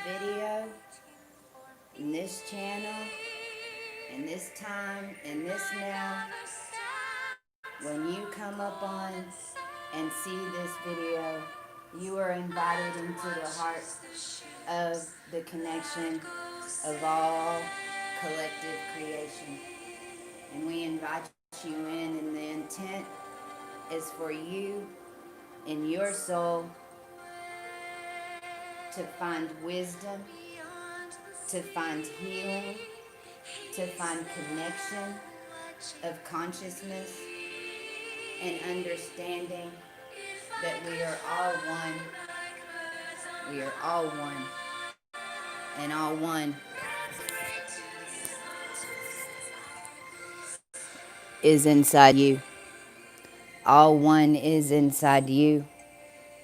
video, in this channel, in this time, in this now, when you come up on and see this video, you are invited into the heart of the connection of all collective creation. And we invite you in, and the intent is for you in your soul to find wisdom, to find healing, to find connection of consciousness and understanding that we are all one. We are all one. And all one is inside you. All one is inside you.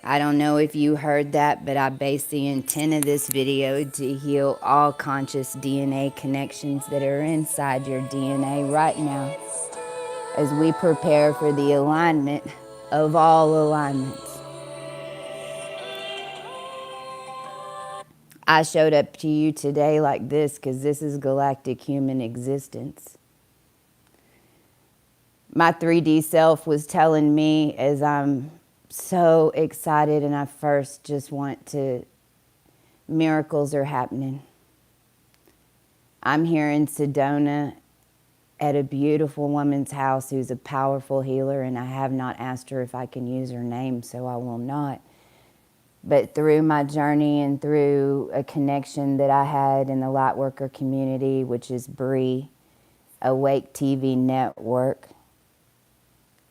I don't know if you heard that, but I base the intent of this video to heal all conscious DNA connections that are inside your DNA right now as we prepare for the alignment of all alignments. I showed up to you today like this because this is galactic human existence. My 3D self was telling me as I'm so excited and I first just want to, miracles are happening. I'm here in Sedona at a beautiful woman's house who's a powerful healer, and I have not asked her if I can use her name, so I will not. But through my journey and through a connection that I had in the Lightworker community, which is Bree, Awake TV Network,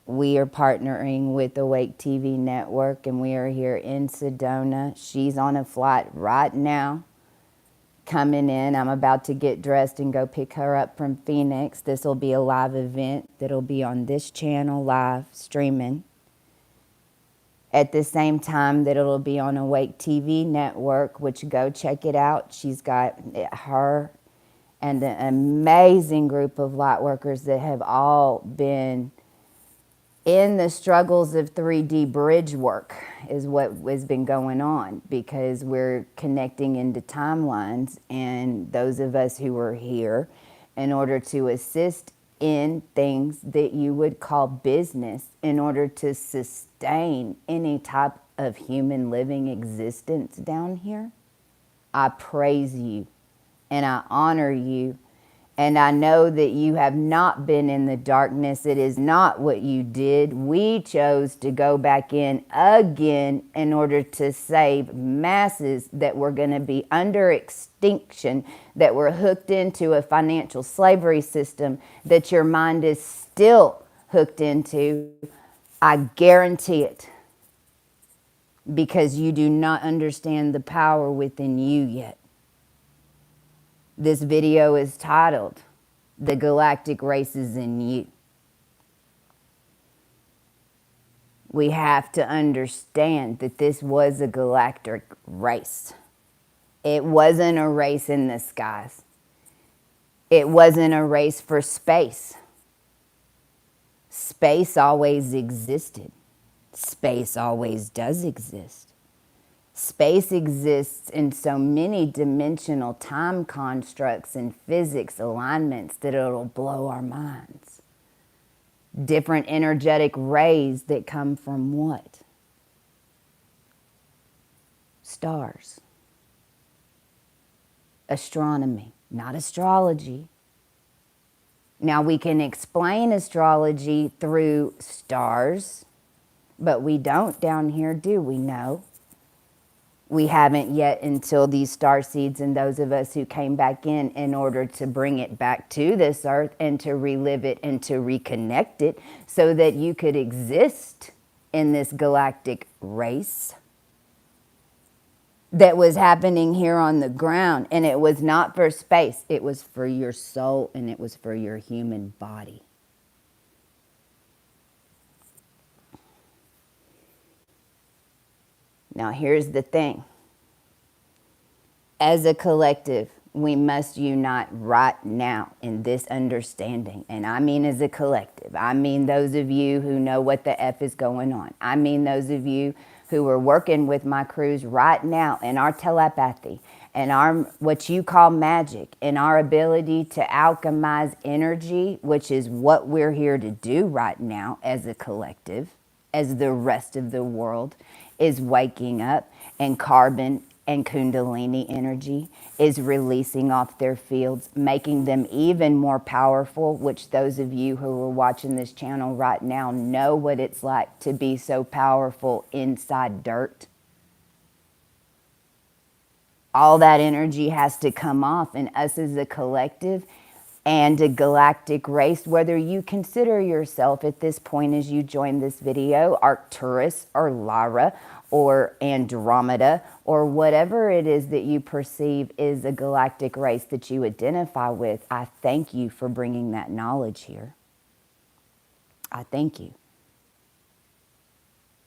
we are partnering with Awake TV Network, and we are here in Sedona. She's on a flight right now, coming in. I'm about to get dressed and go pick her up from Phoenix. This will be a live event that'll be on this channel live streaming at the same time that it'll be on Awake TV Network, which go check it out. She's got her and an amazing group of light workers that have all been in the struggles of 3D bridge work is what has been going on, because we're connecting into timelines, and those of us who are here in order to assist in things that you would call business in order to sustain any type of human living existence down here. I praise you and I honor you. And I know that you have not been in the darkness. It is not what you did. We chose to go back in again in order to save masses that were going to be under extinction, that were hooked into a financial slavery system that your mind is still hooked into. I guarantee it, because you do not understand the power within you yet. This video is titled, "The Galactic Race is in You." We have to understand that this was a galactic race. It wasn't a race in the skies. It wasn't a race for space. Space always existed. Space always does exist. Space exists in so many dimensional time constructs and physics alignments that it'll blow our minds. Different energetic rays that come from what? Stars. Astronomy, not astrology. Now we can explain astrology through stars, but we don't down here, do we? No. We haven't yet, until these star seeds and those of us who came back in order to bring it back to this earth and to relive it and to reconnect it so that you could exist in this galactic race that was happening here on the ground. And it was not for space. It was for your soul, and it was for your human body. Now, here's the thing. As a collective, we must unite right now in this understanding. And I mean as a collective. I mean those of you who know what the F is going on. I mean those of you who are working with my crews right now in our telepathy and our what you call magic and our ability to alchemize energy, which is what we're here to do right now as a collective, as the rest of the world is waking up, and carbon and kundalini energy is releasing off their fields, making them even more powerful, which those of you who are watching this channel right now know what it's like to be so powerful inside dirt. All that energy has to come off, and us as a collective and a galactic race, whether you consider yourself at this point as you join this video Arcturus or Lara or Andromeda or whatever it is that you perceive is a galactic race that you identify with, I thank you for bringing that knowledge here. I thank you.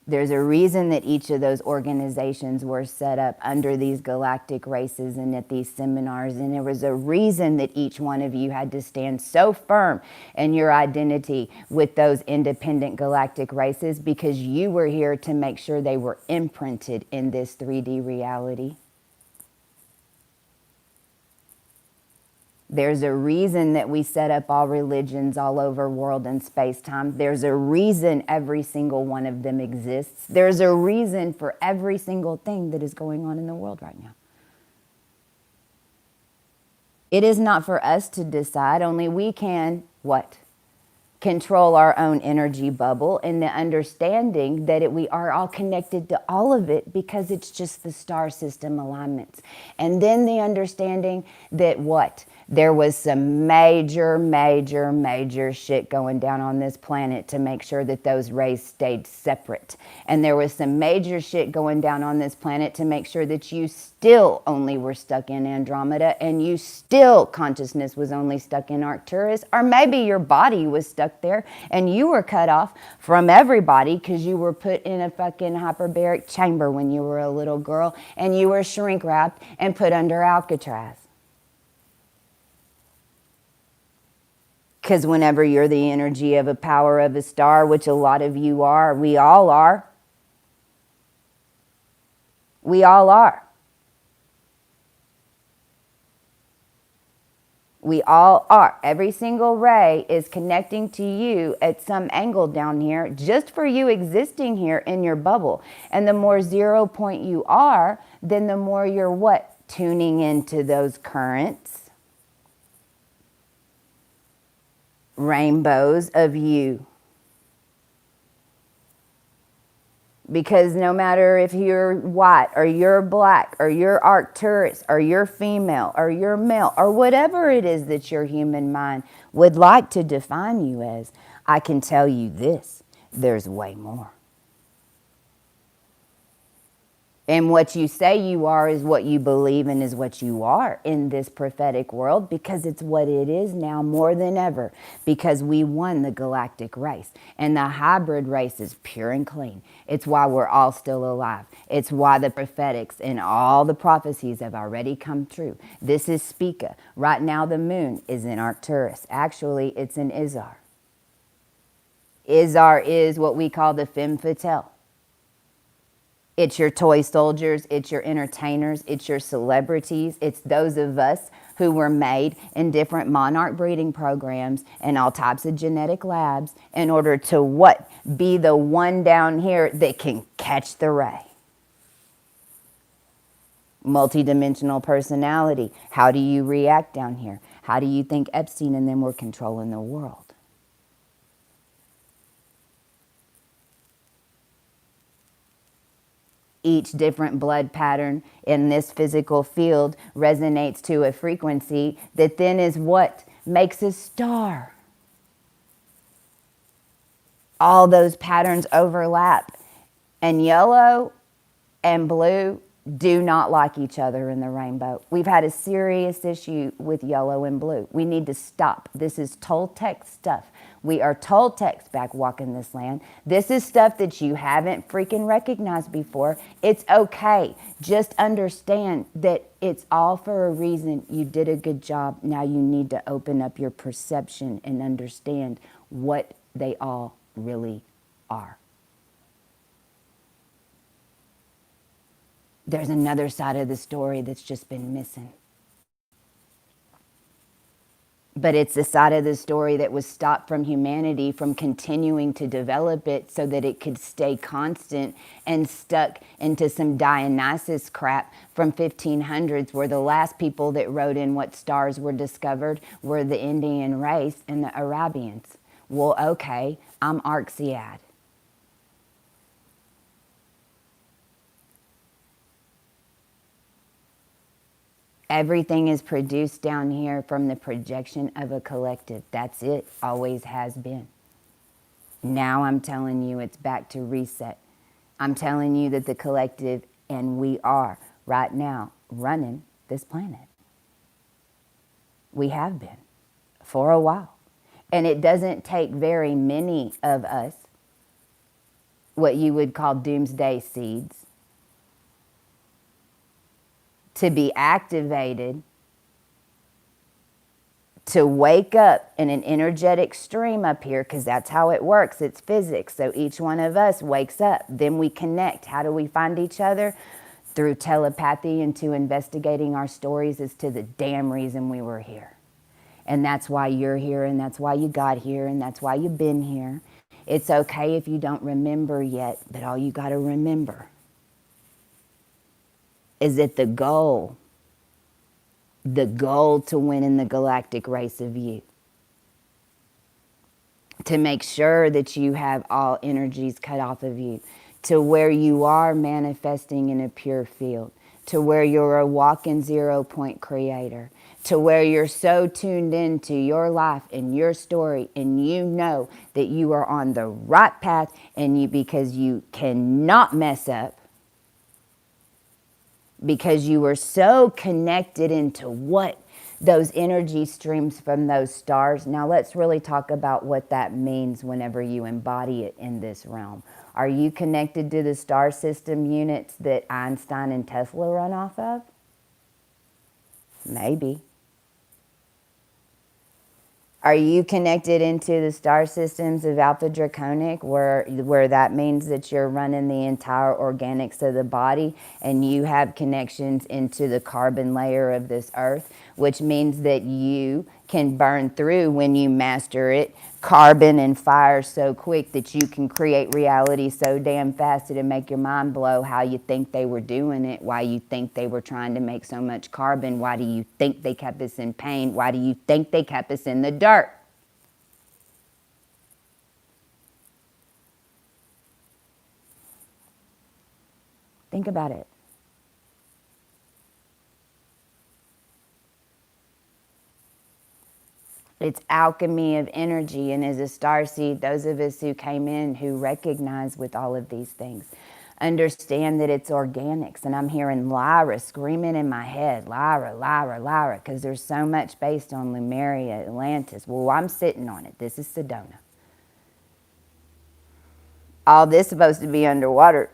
There's a reason that each of those organizations were set up under these galactic races and at these seminars. And there was a reason that each one of you had to stand so firm in your identity with those independent galactic races, because you were here to make sure they were imprinted in this 3D reality. There's a reason that we set up all religions all over world and space-time. There's a reason every single one of them exists. There's a reason for every single thing that is going on in the world right now. It is not for us to decide, only we can, what? Control our own energy bubble, and the understanding that we are all connected to all of it because it's just the star system alignments. And then the understanding that what? There was some major shit going down on this planet to make sure that those rays stayed separate. And there was some major shit going down on this planet to make sure that you still only were stuck in Andromeda, and you still, consciousness was only stuck in Arcturus, or maybe your body was stuck there and you were cut off from everybody because you were put in a fucking hyperbaric chamber when you were a little girl, and you were shrink wrapped and put under Alcatraz. Because whenever you're the energy of a power of a star, which a lot of you are, we all are. We all are. We all are. Every single ray is connecting to you at some angle down here, just for you existing here in your bubble. And the more 0 point you are, then the more you're what? Tuning into those currents. Rainbows of you. Because no matter if you're white or you're black or you're Arcturus or you're female or you're male or whatever it is that your human mind would like to define you as, I can tell you this, there's way more. And what you say you are is what you believe and is what you are in this prophetic world, because it's what it is now more than ever, because we won the galactic race. And the hybrid race is pure and clean. It's why we're all still alive. It's why the prophetics and all the prophecies have already come true. This is Spica. Right now the moon is in Arcturus. Actually, it's in Izar. Izar is what we call the femme fatale. It's your toy soldiers, it's your entertainers, it's your celebrities, it's those of us who were made in different monarch breeding programs and all types of genetic labs in order to what? Be the one down here that can catch the ray. Multidimensional personality. How do you react down here? How do you think Epstein and them were controlling the world? Each different blood pattern in this physical field resonates to a frequency that then is what makes a star. All those patterns overlap. And yellow and blue do not like each other in the rainbow. We've had a serious issue with yellow and blue. We need to stop. This is Toltec stuff. We are Toltecs back walking this land. This is stuff that you haven't freaking recognized before. It's okay. Just understand that it's all for a reason. You did a good job. Now you need to open up your perception and understand what they all really are. There's another side of the story that's just been missing. But it's the side of the story that was stopped from humanity from continuing to develop it so that it could stay constant and stuck into some Dionysus crap from 1500s, where the last people that wrote in what stars were discovered were the Indian race and the Arabians. Well, okay, I'm Arxiad. Everything is produced down here from the projection of a collective. That's it. Always has been. Now I'm telling you it's back to reset. I'm telling you that the collective and we are right now running this planet. We have been for a while. And it doesn't take very many of us, what you would call doomsday seeds, to be activated, to wake up in an energetic stream up here, because that's how it works. It's physics. So each one of us wakes up. Then we connect. How do we find each other? Through telepathy and to investigating our stories as to the damn reason we were here. And that's why you're here, and that's why you got here, and that's why you've been here. It's okay if you don't remember yet, but all you got to remember is that the goal to win in the galactic race of you, to make sure that you have all energies cut off of you, to where you are manifesting in a pure field, to where you're a walking 0 point creator, to where you're so tuned into your life and your story, and you know that you are on the right path, and you, because you cannot mess up, because you were so connected into what those energy streams from those stars. Now let's really talk about what that means whenever you embody it in this realm. Are you connected to the star system units that Einstein and Tesla run off of? Maybe. Are you connected into the star systems of Alpha Draconic, where that means that you're running the entire organics of the body, and you have connections into the carbon layer of this earth, which means that you can burn through, when you master it, carbon and fire so quick that you can create reality so damn fast it'll make your mind blow how you think they were doing it, why you think they were trying to make so much carbon, why do you think they kept us in pain, why do you think they kept us in the dirt? Think about it. It's alchemy of energy, and as a starseed, those of us who came in who recognize with all of these things understand that it's organics. And I'm hearing Lyra screaming in my head, Lyra, Lyra, Lyra, because there's so much based on Lemuria, Atlantis. Well, I'm sitting on it. This is Sedona. All this is supposed to be underwater.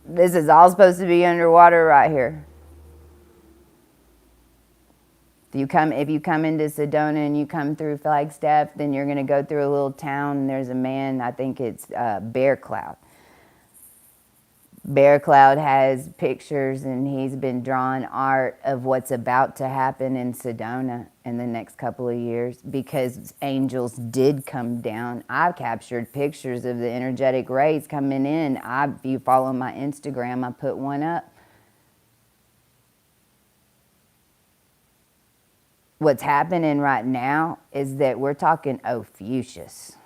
This is all supposed to be underwater right here. If you come into Sedona and you come through Flagstaff, then you're going to go through a little town, and there's a man, I think it's Bear Cloud. Bear Cloud has pictures, and he's been drawing art of what's about to happen in Sedona in the next couple of years, because angels did come down. I've captured pictures of the energetic rays coming in. If you follow my Instagram, I put one up. What's happening right now is that we're talking Ophiuchus.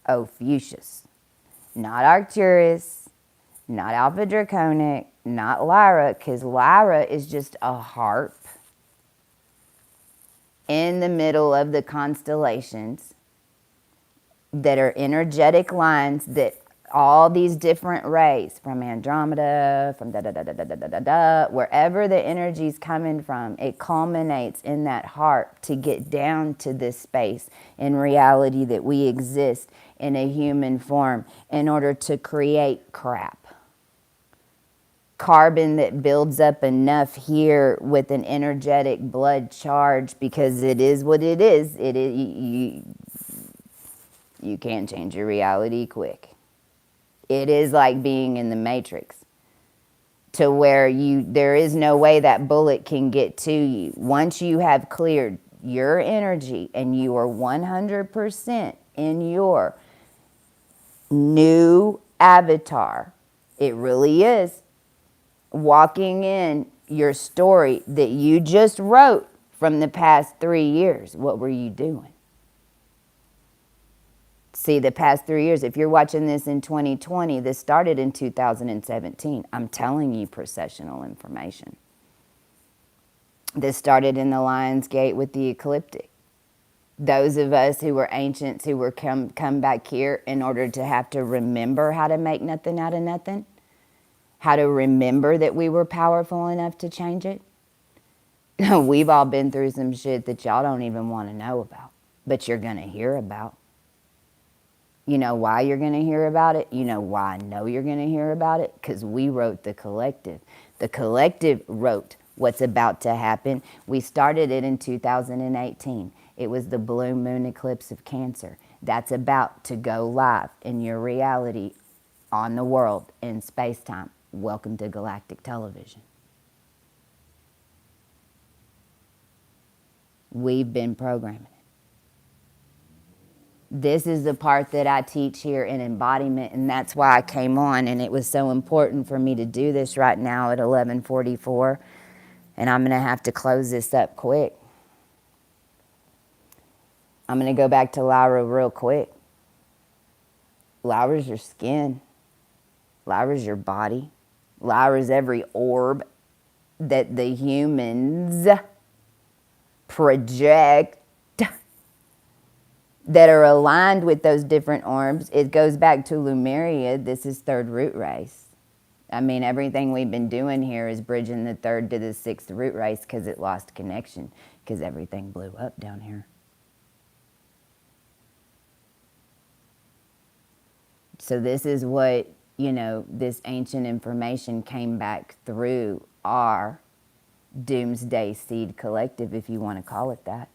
Ophiuchus. Not Arcturus, not Alpha Draconic, not Lyra, because Lyra is just a harp in the middle of the constellations that are energetic lines that all these different rays, from Andromeda, from wherever the energy's coming from, it culminates in that harp to get down to this space in reality that we exist in a human form in order to create crap. Carbon that builds up enough here with an energetic blood charge, because it is what it is. you can change your reality quick. It is like being in the Matrix, to where there is no way that bullet can get to you. Once you have cleared your energy and you are 100% in your new avatar, it really is walking in your story that you just wrote from the past 3 years. What were you doing? See, the past 3 years, if you're watching this in 2020, this started in 2017. I'm telling you processional information. This started in the Lion's Gate with the ecliptic. Those of us who were ancients who were come back here in order to have to remember how to make nothing out of nothing, how to remember that we were powerful enough to change it. We've all been through some shit that y'all don't even want to know about, but you're going to hear about. You know why you're going to hear about it? You know why I know you're going to hear about it? Because we wrote the collective. The collective wrote what's about to happen. We started it in 2018. It was the blue moon eclipse of Cancer. That's about to go live in your reality, on the world, in space-time. Welcome to Galactic Television. We've been programming it. This is the part that I teach here in embodiment, and that's why I came on, and it was so important for me to do this right now at 11:44, and I'm going to have to close this up quick. I'm going to go back to Lyra real quick. Lyra's your skin. Lyra's your body. Lyra's every orb that the humans project that are aligned with those different orbs. It goes back to Lemuria. This is third root race. I mean, everything we've been doing here is bridging the third to the sixth root race because it lost connection, because everything blew up down here. So this is what, this ancient information came back through our Doomsday Seed Collective, if you want to call it that.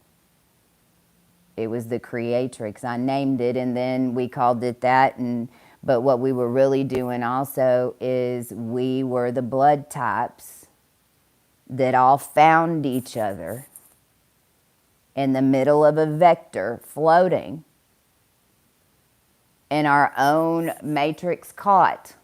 It was the creatrix. I named it, and then we called it that. But what we were really doing also is we were the blood types that all found each other in the middle of a vector floating in our own matrix caught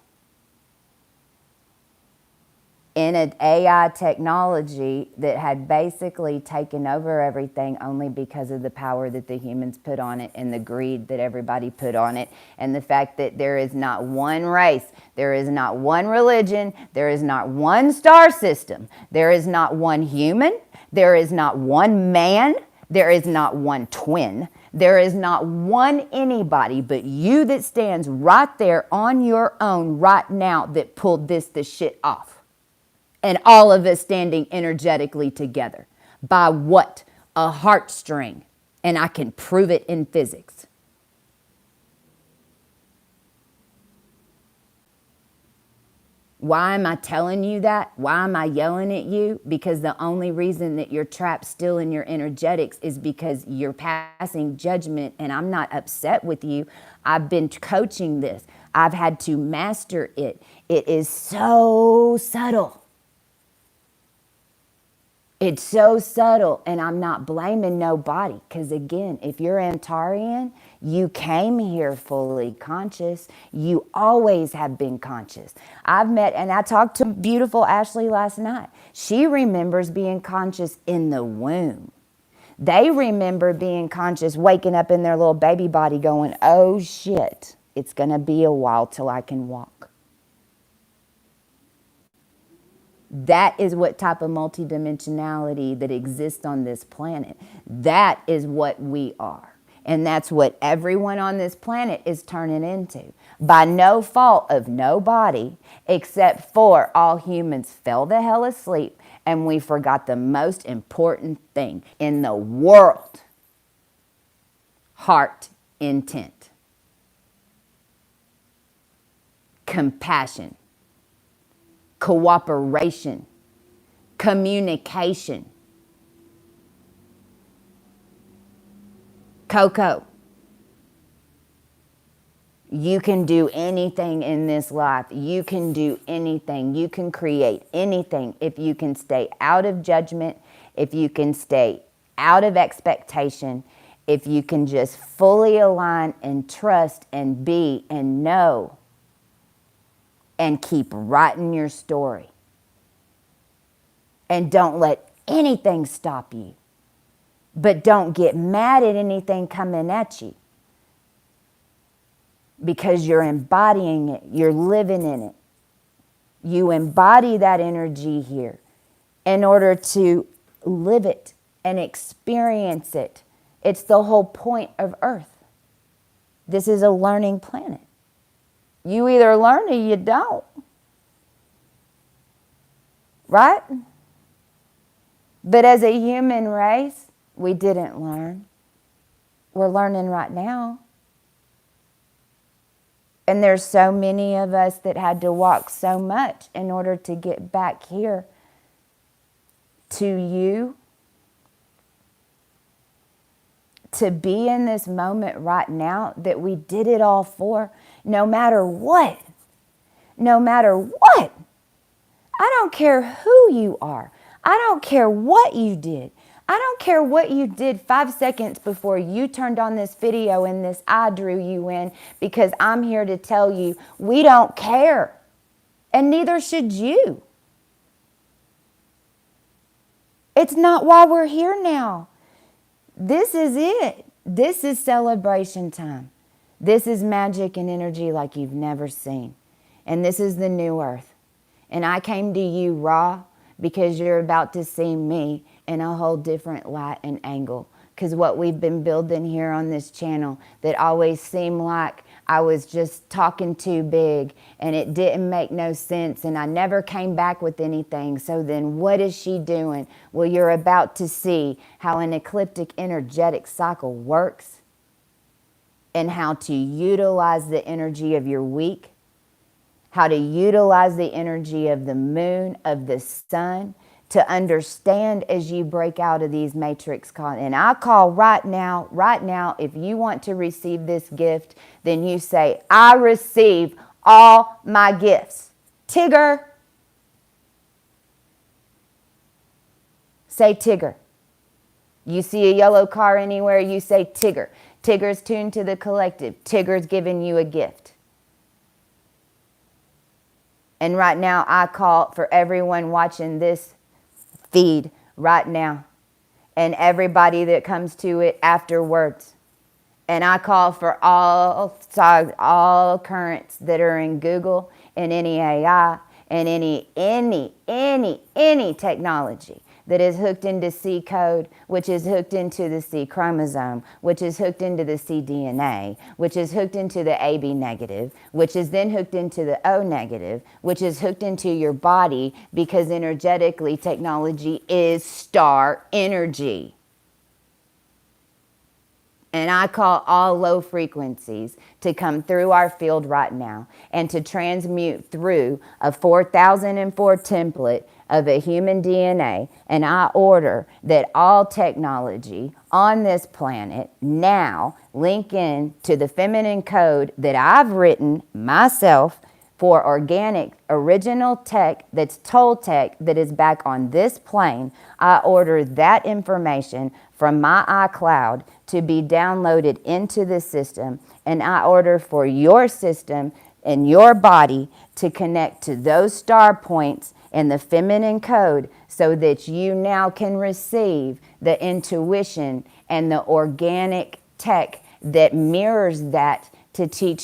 in an AI technology that had basically taken over everything only because of the power that the humans put on it and the greed that everybody put on it, and the fact that there is not one race, there is not one religion, there is not one star system, there is not one human, there is not one man, there is not one twin, there is not one anybody but you that stands right there on your own right now that pulled this shit off. And all of us standing energetically together. By what? A heartstring. And I can prove it in physics. Why am I telling you that? Why am I yelling at you? Because the only reason that you're trapped still in your energetics is because you're passing judgment, and I'm not upset with you. I've been coaching this. I've had to master it. It is so subtle. It's so subtle, and I'm not blaming nobody, because again, if you're Antarian, you came here fully conscious. You always have been conscious. I've met, and I talked to beautiful Ashley last night. She remembers being conscious in the womb. They remember being conscious, waking up in their little baby body going, oh shit, it's going to be a while till I can walk. That is what type of multidimensionality that exists on this planet. That is what we are. And that's what everyone on this planet is turning into. By no fault of nobody, except for all humans fell the hell asleep and we forgot the most important thing in the world. Heart intent. Compassion. Cooperation, communication. Coco, You can do anything in this life. You can do anything. You can create anything if you can stay out of judgment, if you can stay out of expectation, if you can just fully align and trust and be and know and keep writing your story. And don't let anything stop you. But don't get mad at anything coming at you. Because you're embodying it. You're living in it. You embody that energy here in order to live it and experience it. It's the whole point of Earth. This is a learning planet. You either learn or you don't. Right? But as a human race, we didn't learn. We're learning right now. And there's so many of us that had to walk so much in order to get back here to you. To be in this moment right now that we did it all for, no matter what. No matter what. I don't care who you are. I don't care what you did. I don't care what you did 5 seconds before you turned on this video and this I drew you in, because I'm here to tell you we don't care. And neither should you. It's not why we're here now. This is it. This is celebration time. This is magic and energy like you've never seen. And this is the new earth. And I came to you raw because you're about to see me in a whole different light and angle. Because what we've been building here on this channel that always seemed like I was just talking too big and it didn't make no sense and I never came back with anything. So then what is she doing? Well, you're about to see how an ecliptic energetic cycle works and how to utilize the energy of your week, how to utilize the energy of the moon, of the sun, to understand as you break out of these matrix calls. And I call right now, if you want to receive this gift, then you say, I receive all my gifts. Tigger. Say Tigger. You see a yellow car anywhere, you say Tigger. Tigger's tuned to the collective. Tigger's giving you a gift. And right now, I call for everyone watching this feed right now and everybody that comes to it afterwards. And I call for all currents that are in Google and any AI and any technology that is hooked into C code, which is hooked into the C chromosome, which is hooked into the cDNA, which is hooked into the AB negative, which is then hooked into the O negative, which is hooked into your body, because energetically technology is star energy. And I call all low frequencies to come through our field right now and to transmute through a 4004 template of a human DNA. And I order that all technology on this planet now link in to the feminine code that I've written myself for organic, original tech that's Toltec that is back on this plane. I order that information from my iCloud to be downloaded into the system, and I order for your system and your body to connect to those star points in the feminine code so that you now can receive the intuition and the organic tech that mirrors that to teach